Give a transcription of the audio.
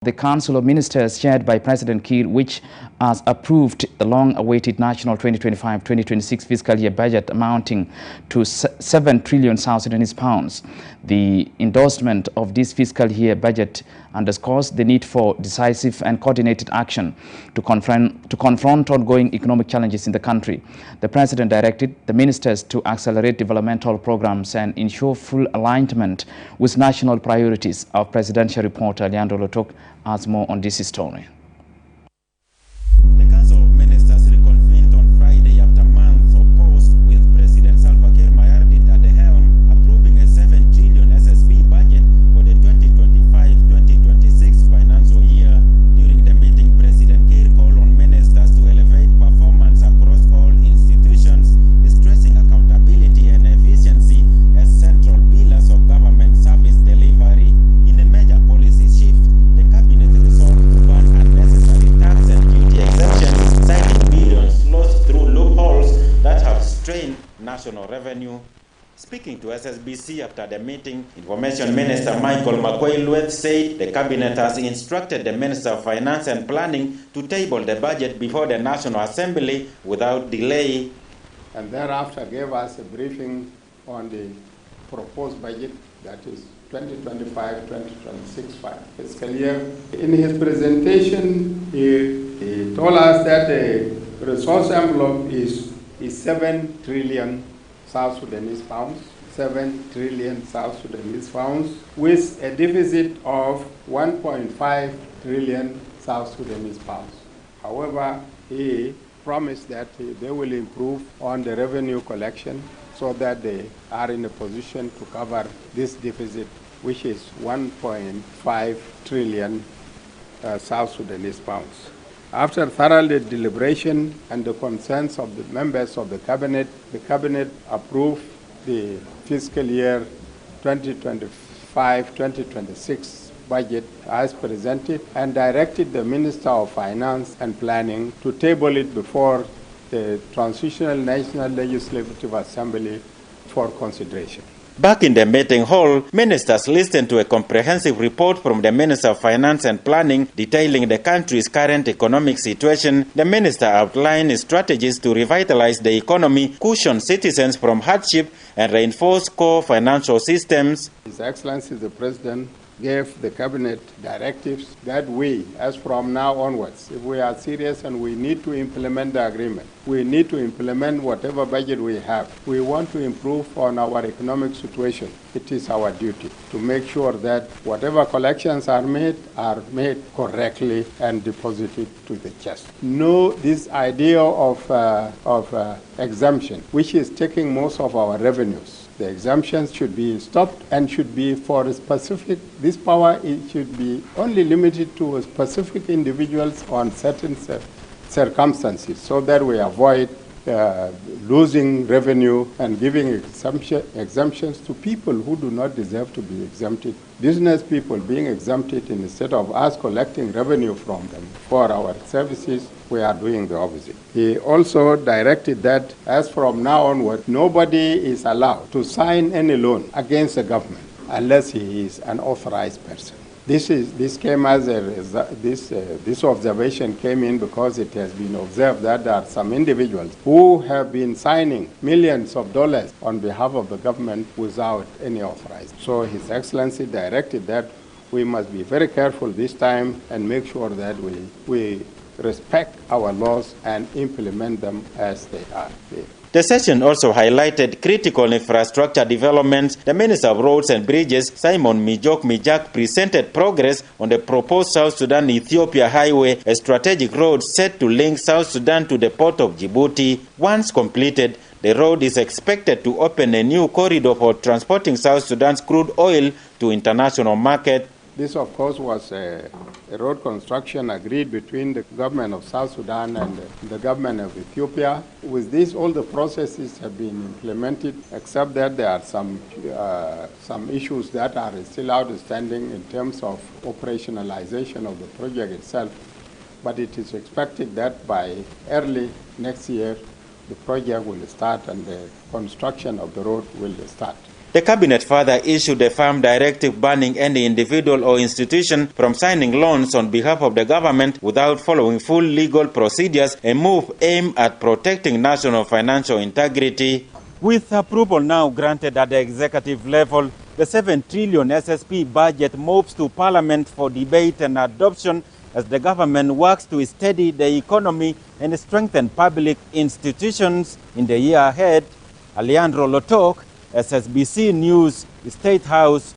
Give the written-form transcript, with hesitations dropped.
The Council of Ministers chaired by President Kiir, which has approved the long-awaited national 2025-2026 fiscal year budget amounting to 7 trillion South Sudanese pounds. The endorsement of this fiscal year budget underscores the need for decisive and coordinated action to confront ongoing economic challenges in the country. The President directed the ministers to accelerate developmental programs and ensure full alignment with national priorities. Our presidential reporter, Leandro Lotok, has more on this story. The Council of Ministers reconvened on Friday after months of pause, with President Salva at the helm, approving a 7 trillion SSP budget for the 2025-2026 financial year. During the meeting, President Kiir called on ministers to elevate performance across all institutions, stressing accountability and efficiency as central pillars of government service delivery. In a major policy shift, the cabinet resolved to ban unnecessary tax and duty exemptions, citing billions lost through loopholes that have strained national revenue. Speaking to SSBC after the meeting, Information Minister Michael Makwei said the cabinet has instructed the Minister of Finance and Planning to table the budget before the National Assembly without delay. And thereafter gave us a briefing on the proposed budget, that is 2025-2026 fiscal year. In his presentation, he told us that the resource envelope is 7 trillion South Sudanese pounds, 7 trillion South Sudanese pounds, with a deficit of 1.5 trillion South Sudanese pounds. However, he promised that they will improve on the revenue collection so that they are in a position to cover this deficit, which is 1.5 trillion South Sudanese pounds. After thorough deliberation and the consents of the members of the cabinet approved the fiscal year 2025-2026 budget as presented and directed the Minister of Finance and Planning to table it before the Transitional National Legislative Assembly for consideration. Back in the meeting hall, ministers listened to a comprehensive report from the Minister of Finance and Planning detailing the country's current economic situation. The minister outlined strategies to revitalize the economy, cushion citizens from hardship, and reinforce core financial systems. His Excellency the President gave the cabinet directives that we, as from now onwards, if we are serious and we need to implement the agreement, we need to implement whatever budget we have. We want to improve on our economic situation. It is our duty to make sure that whatever collections are made correctly and deposited to the chest. No, this idea of exemption, which is taking most of our revenues, the exemptions should be stopped and should be for a specific, this power it should be only limited to specific individuals on certain circumstances so that we avoid losing revenue and giving exemptions to people who do not deserve to be exempted. Business people being exempted instead of us collecting revenue from them for our services, we are doing the opposite. He also directed that as from now onward, nobody is allowed to sign any loan against the government unless he is an authorized person. This came as this observation came in because it has been observed that there are some individuals who have been signing millions of dollars on behalf of the government without any authorization. So His Excellency directed that we must be very careful this time and make sure that we respect our laws and implement them as they are. The session also highlighted critical infrastructure developments. The Minister of Roads and Bridges, Simon Mijak, presented progress on the proposed South Sudan-Ethiopia highway, a strategic road set to link South Sudan to the port of Djibouti. Once completed, the road is expected to open a new corridor for transporting South Sudan's crude oil to international market. This, of course, was a road construction agreed between the government of South Sudan and the government of Ethiopia. With this, all the processes have been implemented, except that there are some issues that are still outstanding in terms of operationalization of the project itself. But it is expected that by early next year, the project will start and the construction of the road will start. The cabinet further issued a firm directive banning any individual or institution from signing loans on behalf of the government without following full legal procedures, a move aimed at protecting national financial integrity. With approval now granted at the executive level, the 7 trillion SSP budget moves to Parliament for debate and adoption as the government works to steady the economy and strengthen public institutions in the year ahead. Alejandro Lotok, SSBC News, State House,